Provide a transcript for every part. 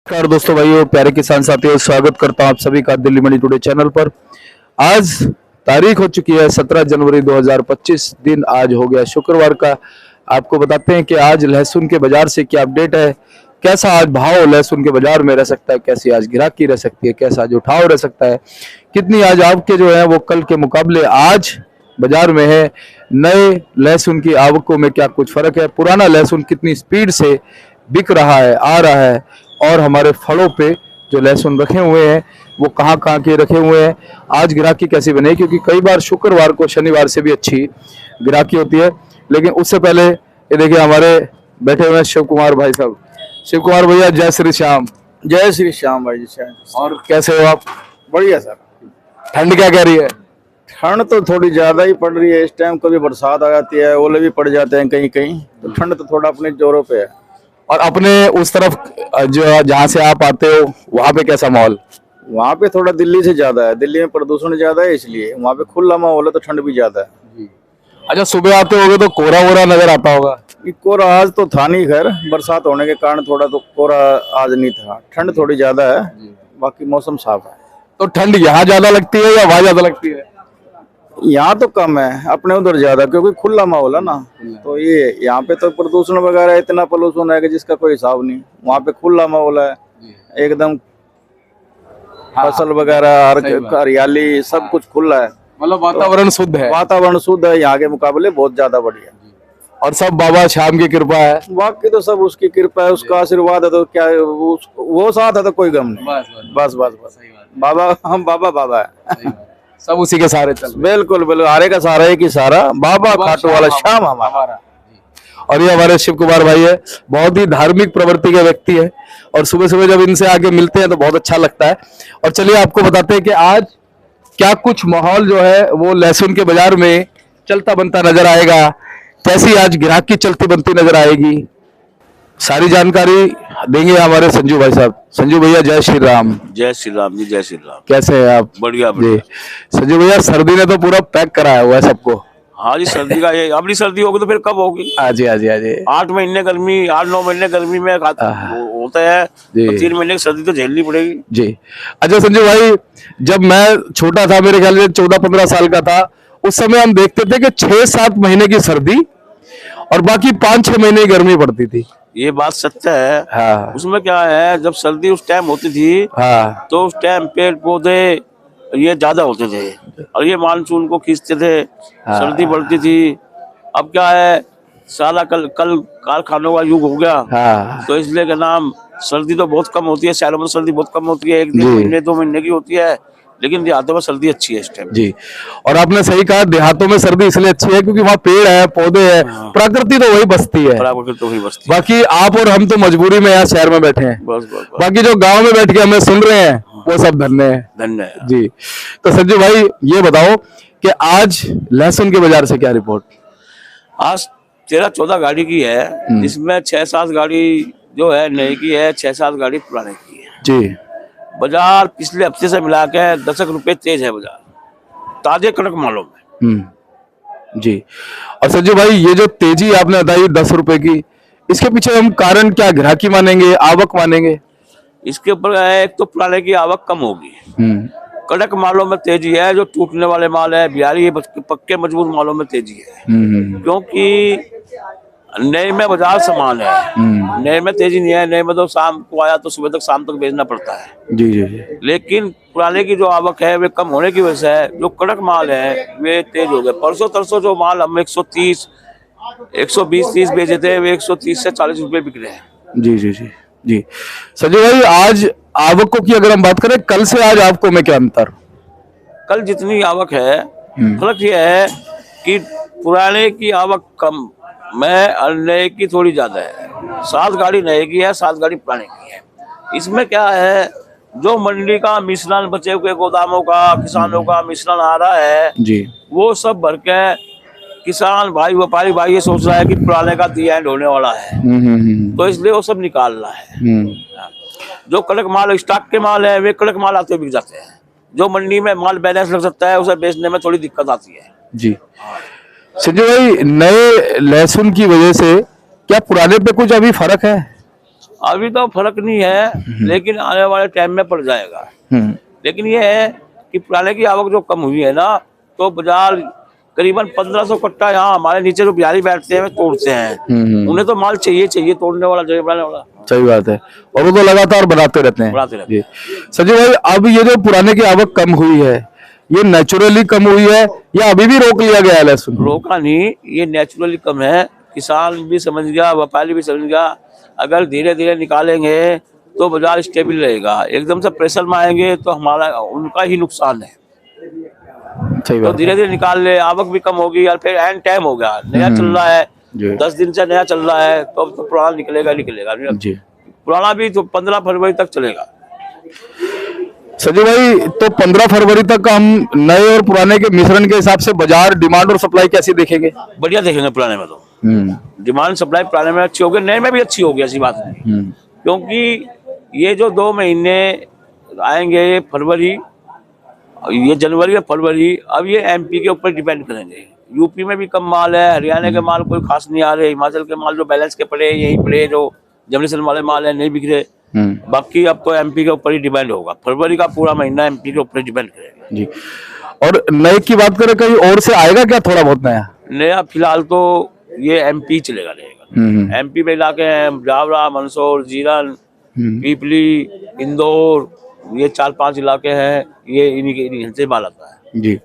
नमस्कार दोस्तों, भाइयों, प्यारे किसान साथियों, स्वागत करता हूं आप सभी का दिल्ली मंडी टुडे चैनल पर। आज तारीख हो चुकी है 17 जनवरी 2025, दिन आज हो गया शुक्रवार का। आपको बताते हैं कि आज लहसुन के बाजार से क्या अपडेट है, कैसा आज भाव लहसुन के बाजार में रह सकता है, कैसी आज गिराकी रह सकती है, कैसा आज उठाव रह सकता है, कितनी आज आपके जो है वो कल के मुकाबले आज बाजार में है, नए लहसुन की आवकों में क्या कुछ फर्क है, पुराना लहसुन कितनी स्पीड से बिक रहा है, आ रहा है, और हमारे फलों पे जो लहसुन रखे हुए हैं वो कहाँ कहाँ के रखे हुए हैं, आज गिराकी कैसी बने, क्योंकि कई बार शुक्रवार को शनिवार से भी अच्छी गिराकी होती है। लेकिन उससे पहले ये देखिए हमारे बैठे हुए हैं शिव कुमार भाई साहब। शिव कुमार भैया, जय श्री श्याम। जय श्री श्याम भाई जी। और कैसे हो आप? बढ़िया सर। ठंड क्या कह रही है? ठंड तो थोड़ी ज्यादा ही पड़ रही है इस टाइम। कभी बरसात आ जाती है, ओले भी पड़ जाते हैं कहीं कहीं, तो ठंड तो थोड़ा अपने जोरों पे है। और अपने उस तरफ जो जहाँ से आप आते हो वहाँ पे कैसा माहौल? वहाँ पे थोड़ा दिल्ली से ज्यादा है, दिल्ली में प्रदूषण ज्यादा है, इसलिए वहाँ पे खुला माहौल है तो ठंड भी ज्यादा है। अच्छा, सुबह आते होगे तो कोहरा वोरा नजर आता होगा? कोहरा आज तो था नहीं, खैर बरसात होने के कारण थोड़ा तो कोहरा आज नहीं था। ठंड थोड़ी ज्यादा है, बाकी मौसम साफ है। तो ठंड यहाँ ज्यादा लगती है या वहाँ ज्यादा लगती है? यहाँ तो कम है, अपने उधर ज्यादा, क्योंकि खुला माहौल है ना। तो ये यहाँ पे तो प्रदूषण वगैरह इतना पोल्यूशन है कि जिसका कोई हिसाब नहीं। वहाँ पे खुला माहौल है एकदम, फसल वगैरह, हरियाली, सब कुछ खुला है। मतलब वातावरण शुद्ध है। वातावरण शुद्ध है, यहाँ के मुकाबले बहुत ज्यादा बढ़िया। और सब बाबा श्याम की कृपा है। बाकी तो सब उसकी कृपा है, उसका आशीर्वाद है, तो क्या वो साथ है तो कोई गम नहीं। बस बस बस बाबा, हम बाबा है, सब उसी के सहारे चल। बिल्कुल बिल्कुल, आरे का सहारा एक ही सहारा, बाबा खाटू वाला श्याम हमारा। और ये हमारे शिव कुमार भाई है, बहुत ही धार्मिक प्रवृत्ति के व्यक्ति है, और सुबह सुबह जब इनसे आगे मिलते हैं तो बहुत अच्छा लगता है। और चलिए आपको बताते हैं कि आज क्या कुछ माहौल जो है वो लहसुन के बाजार में चलता बनता नजर आएगा, कैसी आज ग्राहकी चलती बनती नजर आएगी, सारी जानकारी देंगे हमारे संजू भाई साहब। संजू भैया, जय श्री राम। जय श्री राम जी, जय श्री राम। कैसे हैं आप? बढ़िया जी। बढ़िया। संजू भैया, सर्दी ने तो पूरा पैक कराया हुआ है सबको। हाँ जी, सर्दी का ये अपनी सर्दी होगी तो फिर कब होगी? हाँ जी, हाँ जी, हाँ जी। 8 महीने गर्मी, 8-9 महीने गर्मी में होता है, तो 3 महीने की सर्दी तो झेलनी पड़ेगी जी। अच्छा संजू भाई, जब मैं छोटा था, मेरे ख्याल से 14-15 साल का था, उस समय हम देखते थे कि 6-7 महीने की सर्दी और बाकी 5-6 महीने की गर्मी पड़ती थी। ये बात सत्य है। हाँ। उसमें क्या है, जब सर्दी उस टाइम होती थी, हाँ। तो उस टाइम पेड़ पौधे ये ज्यादा होते थे और ये मानसून को खींचते थे। सर्दी बढ़ती थी। अब क्या है, सारा कल कारखानों का युग हो गया। हाँ। तो इसलिए का नाम सर्दी तो बहुत कम होती है। शहरों में सर्दी बहुत कम होती है, 1 महीने 2 महीने की होती है, लेकिन देहातों में सर्दी अच्छी है इस टाइम जी। और आपने सही कहा, देहातों में सर्दी इसलिए अच्छी है क्योंकि वहाँ पेड़ है, पौधे है, प्रकृति तो वही बसती है। प्रकृति तो वही बसती है। बाकी आप और हम तो मजबूरी में यहाँ शहर में बैठे हैं। बस बस बस। बाकी जो गांव में बैठ के हमें सुन रहे हैं वो सब धन्य है। धन्य है जी। तो संजू भाई, ये बताओ कि आज लहसुन के बाजार से क्या रिपोर्ट? आज 13-14 गाड़ी की है, जिसमें 6-7 गाड़ी जो है नई की है, 6-7 गाड़ी पुराने की है जी। बाजार पिछले हफ्ते से मिला के 10 रुपए तेज है बाजार, ताजे कड़क मालों में। जी। और संजू भाई, ये जो तेजी आपने बताई 10 रुपए की, इसके पीछे हम कारण क्या ग्राहकी मानेंगे, आवक मानेंगे? इसके ऊपर एक तो पुराने की आवक कम होगी, कड़क मालों में तेजी है। जो टूटने वाले माल है, बिहारी पक्के मजबूत मालों में तेजी है, क्योंकि नए में बाजार समान है। नए में तेजी नहीं है, नए में तो शाम को आया तो सुबह तक शाम तक बेचना पड़ता है। जी जी जी। लेकिन पुराने की जो आवक है वे कम होने की वजह से जो कड़क माल है वे तेज हो गए। परसों तरसों जो माल हम 130, 120-30 बेचे थे, वे 130 से 40 रुपए बिक रहे हैं। जी जी जी जी। संजय भाई, आज आवकों की अगर हम बात करें, कल से आज आवकों में क्या अंतर? कल जितनी आवक है, फर्क यह है कि पुराने की आवक कम में और नए की थोड़ी ज्यादा है। 7 गाड़ी नए की है, 7 गाड़ी पुराने की है। इसमें क्या है, जो मंडी का मिश्रण, बचे हुए गोदामों का, किसानों का मिश्रण आ रहा है जी, वो सब भर के किसान भाई, व्यापारी भाई ये सोच रहा है कि पुराने का दी एंड होने वाला है, तो इसलिए वो सब निकाल रहा है। जो कड़क माल, स्टॉक के माल है, वे कड़क माल आते बिक जाते हैं। जो मंडी में माल बैलेंस लग सकता है, उसे बेचने में थोड़ी दिक्कत आती है। जी। संजय भाई, नए लहसुन की वजह से क्या पुराने पे कुछ अभी फर्क है? अभी तो फर्क नहीं है, लेकिन आने वाले टाइम में पड़ जाएगा। लेकिन ये है कि पुराने की आवक जो कम हुई है ना, तो बाजार करीबन 1500 कट्टा यहाँ हमारे नीचे जो बिहारी बैठते हैं तोड़ते हैं। उन्हें तो माल चाहिए तोड़ने वाला, जगह बनाने वाला। सही बात है, और वो तो लगातार बढ़ाते रहते हैं। बढ़ाते रहते जी संजय भाई, अब ये जो पुराने की आवक कम हुई है, ये नेचुरली कम हुई है या अभी भी रोक लिया गया है लहसुन? रोका नहीं, ये नेचुरली कम है। किसान भी समझ गया, व्यापारी भी समझ गया, अगर धीरे धीरे निकालेंगे तो बाजार स्टेबल रहेगा। एकदम से प्रेशर में आएंगे तो हमारा उनका ही नुकसान है। सही तो बात धीरे धीरे निकाल ले, आवक भी कम होगी यार। फिर एंड टाइम हो गया, नया चल रहा है, जी 10 दिन से नया चल रहा है, तो अब तो पुराना निकलेगा। जी। पुराना भी तो 15 फरवरी तक चलेगा। संजय भाई, तो 15 फरवरी तक हम नए और पुराने के मिश्रण के हिसाब से बाजार डिमांड और सप्लाई कैसी देखेंगे? बढ़िया देखेंगे पुराने में तो। डिमांड सप्लाई पुराने में अच्छी होगी, नए में भी अच्छी होगी, ऐसी बात नहीं। क्योंकि ये जो 2 महीने आएंगे, ये फरवरी, ये जनवरी और फरवरी, अब ये एमपी के ऊपर डिपेंड करेंगे। यूपी में भी कम माल है, हरियाणा के माल कोई खास नहीं आ रहे, हिमाचल के माल जो बैलेंस के पड़े यहीं पड़े, जो जनरेशन वाले माल है नहीं बिक रहे। बाकी अब तो एमपी के ऊपर ही डिपेंड होगा। फरवरी का पूरा महीना एमपी के ऊपर डिपेंड करेगा। जी। और नए की बात करें, कहीं और से आएगा क्या थोड़ा बहुत नया? नया फिलहाल तो ये एमपी चलेगा रहेगा। एमपी में इलाके हैं जावरा, मंदसौर, जीरन, पीपली, इंदौर, ये 4-5 इलाके हैं, ये इन्हीं से माल आता है। जी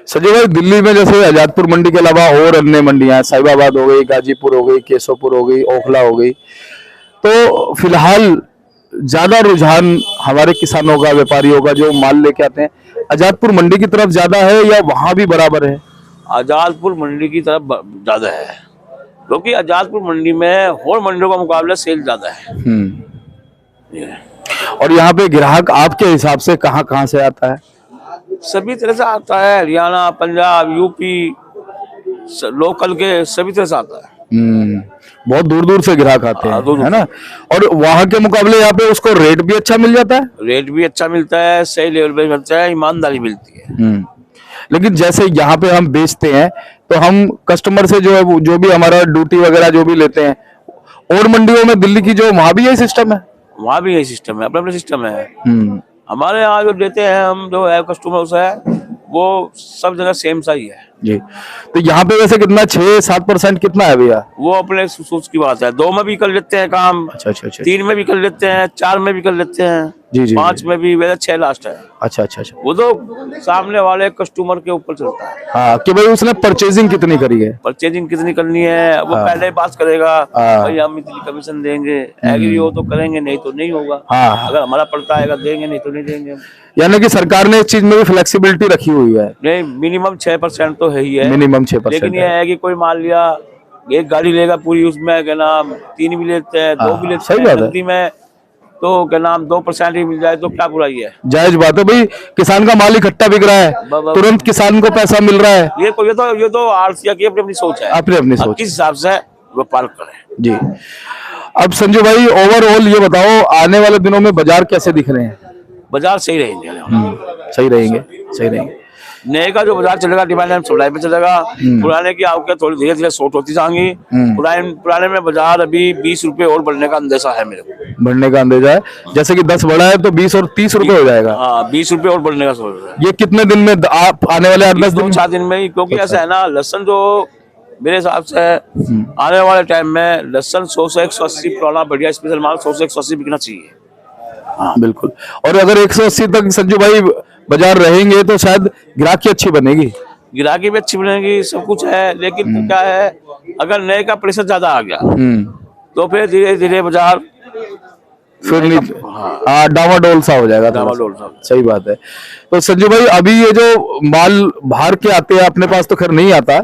संजय भाई, दिल्ली में जैसे आजादपुर मंडी के अलावा और अन्य मंडियां, साहिबाबाद हो गई, गाजीपुर हो गई, केशवपुर हो गई, ओखला हो गई, तो फिलहाल ज्यादा रुझान हमारे किसानों का, व्यापारियों का जो माल लेके आते हैं, आजादपुर मंडी की तरफ ज्यादा है या वहां भी बराबर है? आजादपुर मंडी की तरफ ज्यादा है, क्योंकि आजादपुर मंडी में और मंडियों का मुकाबला सेल ज्यादा है। और यहाँ पे ग्राहक आपके हिसाब से कहाँ कहाँ से आता है? सभी तरह से आता है, हरियाणा, पंजाब, यूपी, लोकल के सभी तरह से आता है। बहुत दूर दूर से ग्राहक आते हैं, दूर-दूर है ना? और वहां के मुकाबले यहाँ पे उसको रेट भी अच्छा मिल जाता है? रेट भी अच्छा मिलता है, सही लेवल पे मिलता है, ईमानदारी मिलती है। लेकिन जैसे यहाँ पे हम बेचते हैं तो हम कस्टमर से जो है, जो भी हमारा ड्यूटी वगैरह जो भी लेते हैं, और मंडियों में दिल्ली की जो, वहां भी यही सिस्टम है? वहाँ भी यही सिस्टम है, अपना अपना सिस्टम है। हमारे यहाँ जो देते हैं हम, जो है कस्टमर है, वो सब जगह सेम सा ही है। जी। तो यहाँ पे वैसे कितना, 6-7% कितना है भैया? वो अपने सोच की बात है। 2 में भी कर लेते हैं काम, अच्छा अच्छा अच्छा। 3 में भी कर लेते हैं, 4 में भी कर लेते हैं, जी जी। 5 में भी, वैसे 6 लास्ट है। अच्छा अच्छा अच्छा। वो तो सामने वाले कस्टमर के ऊपर चलता है। हाँ, कि भाई उसने परचेजिंग कितनी करी है, परचेजिंग कितनी करनी है, वो पहले ही बात करेगा, भाई हम इतनी कमीशन देंगे, एग्री हो तो करेंगे, नहीं तो नहीं होगा। हाँ। अगर हमारा पड़ता है देंगे, नहीं तो नहीं देंगे। यानी कि सरकार ने इस चीज में भी फ्लेक्सिबिलिटी रखी हुई है? नहीं, मिनिमम 6% तो है ही है। मिनिमम 6%। लेकिन ये है कि कोई मान लिया एक गाड़ी लेगा पूरी, उसमें क्या नाम 3 भी लेते हैं, 2 भी लेते हैं, नकदी में तो क्या नाम 2% ही मिल जाए तो क्या बुराई है? जायज बात है भाई, किसान का माल इकट्ठा बिक रहा है, तुरंत किसान को पैसा मिल रहा है। ये तो आरसीआई की अपनी सोच है, अपनी सोच, किस हिसाब से व्यापार करें। जी। अब संजय भाई, ओवरऑल ये बताओ, आने वाले दिनों में बाजार कैसे दिख रहे हैं? बाजार सही रहेंगे, सही रहेंगे, सही रहेंगे। नए का जो बाजार चलेगा डिमांड एंड सप्लाई पे चलेगा। पुराने की आवक थोड़ी धीरे धीरे शॉर्ट होती जाएंगी। पुराने में बाजार अभी 20 रुपए और बढ़ने का अंदेशा है मेरे को। बढ़ने का अंदेशा है, जैसे कि 10 बढ़ा है तो 20 और 30 रुपए हो जाएगा। हाँ, 20 रुपए और बढ़ने का सोच रहा है। ये कितने दिन में, आप आने वाले 8-10 दिन? 2-4 दिन में ही, क्योंकि ऐसा है ना, लहसन जो मेरे हिसाब से आने वाले टाइम में लहसन 100 से 180, पुराना बढ़िया स्पेशल माल 100 से 180 बिकना चाहिए। हाँ बिल्कुल। और अगर 180 तक संजू भाई बाजार रहेंगे तो शायद ग्राहकी अच्छी बनेगी, गिराकी भी अच्छी बनेगी, सब कुछ है। लेकिन क्या है, अगर नए का प्रेशर ज्यादा आ गया तो फिर धीरे धीरे बाजार फिर डावाडोल सा हो जाएगा। डावाडोल सा। सही बात है। तो संजू भाई, अभी ये जो माल बाहर के आते हैं, अपने पास तो खैर नहीं आता,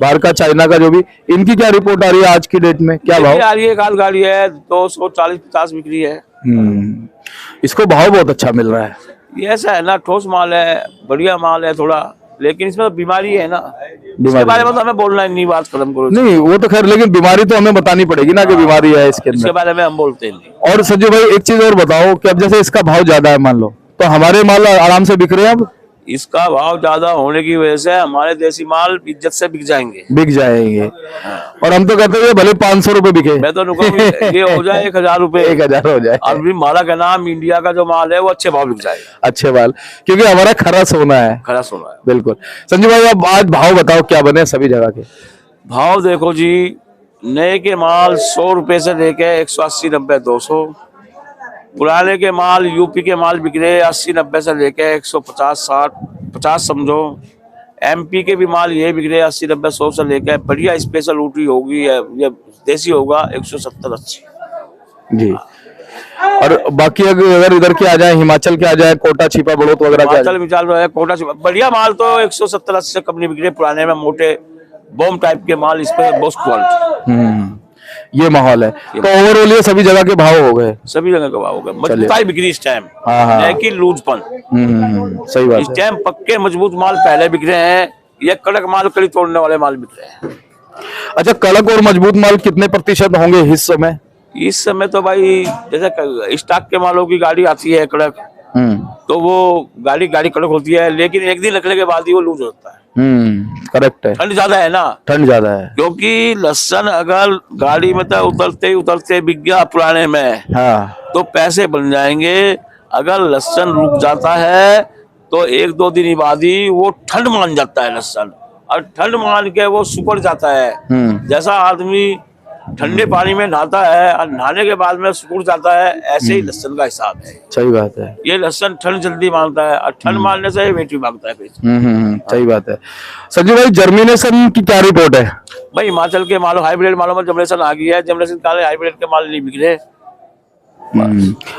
बाहर का, चाइना का जो भी, इनकी क्या रिपोर्ट आ रही है आज की डेट में, क्या भाव आ रही है? काल गाड़ी है 240-50 बिक रही है। इसको भाव बहुत अच्छा मिल रहा है। ये ऐसा है ना, ठोस माल है, बढ़िया माल है थोड़ा, लेकिन इसमें तो बीमारी है ना, इसके बारे में तो हमें बोलना ही नहीं, बात खत्म करो। नहीं, वो तो खैर, लेकिन बीमारी तो हमें बतानी पड़ेगी ना कि बीमारी है इसके अंदर, इसके बारे में हम बोलते नहीं। और संजय भाई एक चीज और बताओ कि अब जैसे इसका भाव ज्यादा है मान लो, तो हमारे माल आराम से बिक रहे हैं अब? इसका भाव ज्यादा होने की वजह से हमारे देसी माल इज्जत से बिक जाएंगे। बिक जाएंगे। और हम तो कहते हैं भले 500 रुपए बिके, मैं तो नुका ये हो जाए 1000 रुपए, 1000 हो जाए, अभी हमारा क्या नाम इंडिया का जो माल है वो अच्छे भाव बिक जाएगा। अच्छे माल, क्योंकि हमारा खरा सोना है। खरा सोना है। बिल्कुल। संजू भाई अब आज भाव बताओ क्या बने सभी जगह के? भाव देखो जी, नए के माल 100 रुपए से लेके 180, 90, 200। पुराने के माल यूपी के माल बिक रहे 80, 90 से लेके 150, 60, 50 समझो। एमपी के भी माल ये बिक रहे 80, 90, 100 से लेके बढ़िया स्पेशल ऊटी होगी या देसी होगा 170, 80 जी। और बाकी अगर इधर के आ जाए, हिमाचल के आ जाए, कोटा, छिपा, बड़ौत वगैरह के आ जाए? हिमाचल में चल रहा है, कोटा से बढ़िया माल तो 170, 80 से कम नहीं बिक रहे। पुराने में मोटे बॉम्ब टाइप के माल, इस पे बहुत क्वालिटी। ये माहौल है। तो ओवरऑल ये सभी जगह के भाव हो गए, सभी जगह का भाव हो गया। मजबूताई बिक रही इस टाइम, हाँ। लेकिन लूजपन। सही बात इस है। टाइम पक्के मजबूत माल पहले बिक रहे हैं, ये कड़क माल, कड़ी तोड़ने वाले माल बिक रहे हैं। अच्छा, कड़क और मजबूत माल कितने प्रतिशत होंगे इस समय? इस समय तो भाई जैसे स्टॉक के मालों की गाड़ी आती है कड़क, तो वो गाड़ी कड़क होती है, लेकिन एक दिन रखने के बाद ही वो लूज होता है। करेक्ट है। ठंड ज्यादा है ना, ठंड ज्यादा है। क्योंकि लहसन अगर गाड़ी में तो उतरते बिक गया पुराने में, हाँ। तो पैसे बन जाएंगे। अगर लहसन रुक जाता है तो 1-2 दिन बाद ही वो ठंड मान जाता है लहसन, और ठंड मान के वो सुकड़ जाता है। जैसा आदमी ठंडे पानी में नहाता है और नहाने के बाद में सुकड़ जाता है, ऐसे ही लहसन का हिसाब है। सही बात है। ये लहसन ठंड जल्दी मांगता है, और ठंड मारने से वेट भी मांगता है। सही बात है। संजू भाई, जर्मिनेशन की क्या रिपोर्ट है? भाई हिमाचल के मालो हाइब्रिड मालों में जर्मिनेशन आ गई है। जर्मिनेशन काले हाइब्रिड के माल नहीं बिक रहे।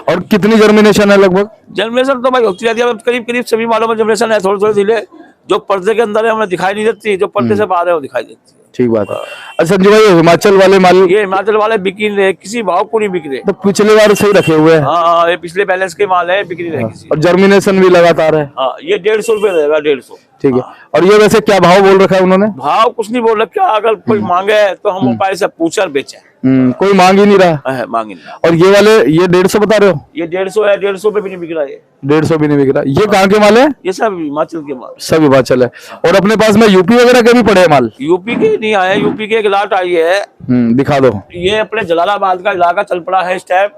और कितनी जर्मिनेशन है लगभग? जर्मिनेशन तो भाई होती रहती है, करीब सभी मालों में जर्मिनेशन है। थोड़ी धीरे, जो पर्दे के अंदर है हमें दिखाई नहीं देती, जो पर्दे से बाहर है वो दिखाई देती है। ठीक बात है। अच्छा संजू भाई, हिमाचल वाले माल, ये हिमाचल वाले बिक नहीं रहे, किसी भाव को नहीं बिक रहे। तो पिछले बार से ही रखे हुए हैं। हाँ, ये पिछले बैलेंस के माल है, बिक नहीं रहे किसी। और जर्मिनेशन भी लगातार है। हाँ, ये 150 रुपए रहेगा, 150। ठीक है। और ये वैसे क्या भाव बोल रखा है उन्होंने? भाव कुछ नहीं बोल रखा, अगर कोई मांगे तो हम उपाय से पूछ कर बेचे। कोई मांग ही नहीं रहा है, मांगे नहीं। और ये वाले, ये 150 बता रहे हो? ये 150 है, 150 पे भी नहीं बिक रहा है। 150 भी नहीं बिक रहा। ये कहाँ के माल है? ये सब हिमाचल के माल, सब हिमाचल है। और अपने पास में यूपी वगैरह के भी पड़े हैं माल? यूपी के नहीं आए, यूपी के एक लाट आई है। दिखा दो। ये अपने जलालाबाद का इलाका चल पड़ा है इस टाइम।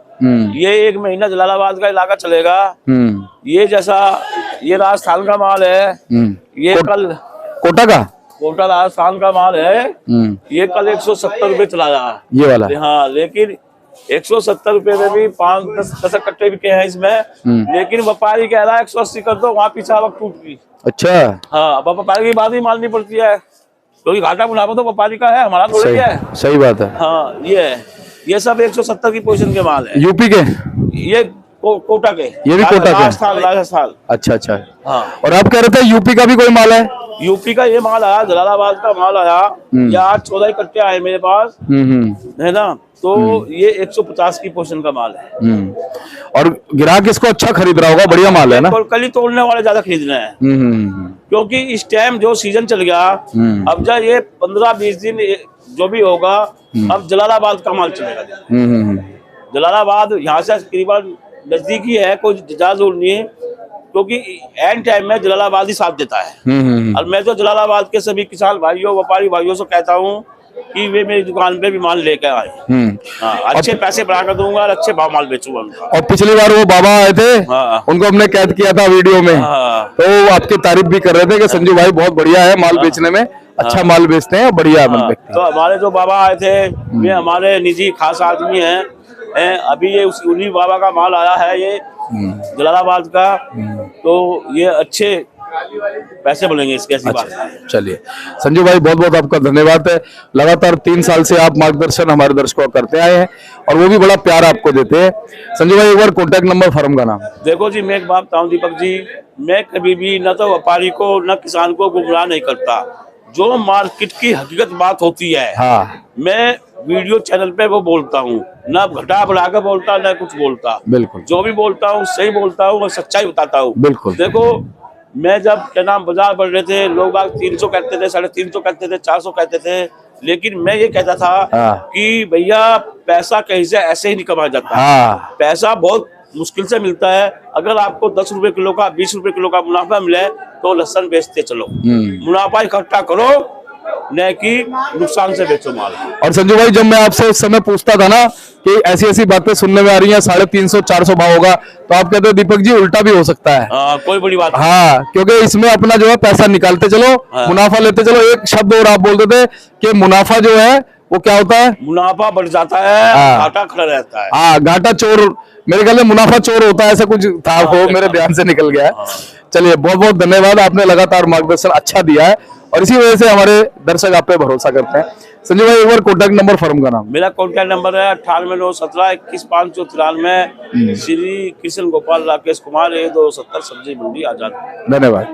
ये 1 महीना जलालाबाद का इलाका चलेगा। ये जैसा ये राजस्थान का माल है। ये कल कोटा का, कोटा राजस्थान का माल है। ये कल 170 रुपए चला रहा, ये वाला। हाँ, लेकिन 170 रुपए में भी 5-10 कट्टे बिके हैं इसमें। लेकिन व्यापारी कह रहा है 180 कर दो, वहाँ पीछा वक्त टूट गई। अच्छा। हाँ, अब व्यापारी की बात ही माननी पड़ती है, क्योंकि घाटा मुनाफा तो व्यापारी का है, हमारा थोड़ी है। सही बात है। हाँ, ये सब 170 की पोजीशन के माल है। यूपी के, ये कोटा के, ये भी कोटा के? राजस्थान। अच्छा। हाँ, और आप कह रहे थे यूपी का भी कोई माल है? यूपी का ये माल आया, जलालाबाद का माल आया। ये आज 14 कट्टे आए मेरे पास, है ना। तो ये 150 की पोजीशन का माल है। और ग्राहक इसको अच्छा खरीद रहा होगा, बढ़िया माल है ना? कली तोड़ने वाले ज्यादा खरीद रहे हैं। क्योंकि इस टाइम जो सीजन चल गया, अब जब ये 15-20 दिन जो भी होगा, अब जलालाबाद का माल चलेगा। जलालाबाद यहाँ से करीबन नजदीकी है, कोई ज्यादा दूर नहीं है, क्योंकि एंड टाइम में जलालाबाद ही साथ देता है। और मैं तो जलालाबाद के सभी किसान भाइयों, व्यापारी भाइयों से कहता हूँ कि वे मेरी दुकान पे भी माल लेकर आए। अच्छे पैसे बढ़ा कर दूंगा और अच्छे भाव माल बेचूंगा उनका। और पिछली बार वो बाबा आए थे, उनको हमने कैद किया था वीडियो में, तो वो आपकी तारीफ भी कर रहे थे कि संजू भाई बहुत बढ़िया है माल बेचने में, अच्छा माल बेचते हैं, बढ़िया माल बेचते हैं। तो हमारे जो बाबा आए थे, वे हमारे निजी खास आदमी हैं। अभी ये उन्हीं बाबा का माल आया है, ये जलालाबाद का। तो ये अच्छे पैसे बनेंगे इसके, ऐसी बात है। चलिए संजू भाई, बहुत बहुत आपका धन्यवाद है। लगातार 3 साल से आप मार्गदर्शन हमारे दर्शकों को करते आए हैं, और वो भी बड़ा प्यार आपको देते हैं। संजू भाई, एक बार कॉन्टैक्ट नंबर, फर्म का नाम। देखो जी, मैं एक बात बताऊं दीपक जी, मैं कभी भी न तो व्यापारी को न किसान को गुमराह नहीं करता। जो मार्केट की हकीकत बात होती है, हाँ, मैं वीडियो चैनल पे वो बोलता हूँ, ना घटा बढ़ा कर बोलता, ना कुछ बोलता। बिल्कुल, जो भी बोलता हूँ सही बोलता हूँ और सच्चाई बताता हूँ। बिल्कुल। देखो, मैं जब क्या नाम बाजार बढ़ रहे थे, लोग बाग 300 कहते थे, 350 कहते थे, 400 कहते थे, लेकिन मैं ये कहता था कि भैया पैसा कहीं से ऐसे ही नहीं कमाया जाता। पैसा बहुत मुश्किल से मिलता है। अगर आपको 10 रुपए किलो का, 20 रुपए किलो का मुनाफा मिले, तो लहसन बेचते चलो, मुनाफा इकट्ठा करो, न कि नुकसान से बेचो माल। और संजू भाई, जब मैं आपसे उस समय पूछता था ना कि ऐसी ऐसी बातें सुनने में आ रही हैं, 350-400 भाव होगा, तो आप कहते हो दीपक जी उल्टा भी हो सकता है। कोई बड़ी बात नहीं। हाँ, क्योंकि इसमें अपना जो है पैसा निकालते चलो, मुनाफा लेते चलो। एक शब्द और आप बोलते थे कि मुनाफा जो है वो क्या होता है? मुनाफा बढ़ जाता है, घाटा खड़ा रहता है। हाँ, घाटा चोर, मेरे ख्याल में मुनाफा चोर होता है, ऐसा कुछ था, वो मेरे ध्यान से निकल गया है। चलिए, बहुत बहुत धन्यवाद, आपने लगातार मार्गदर्शन अच्छा दिया है और इसी वजह से हमारे दर्शक आप पे भरोसा करते हैं। संजय भाई, एक बार कॉन्टैक्ट नंबर, फर्म का नाम। मेरा कॉन्टैक्ट नंबर है 9891712593, श्री कृष्ण गोपाल राकेश कुमार, 270 सब्जी मंडी आजाद। धन्यवाद।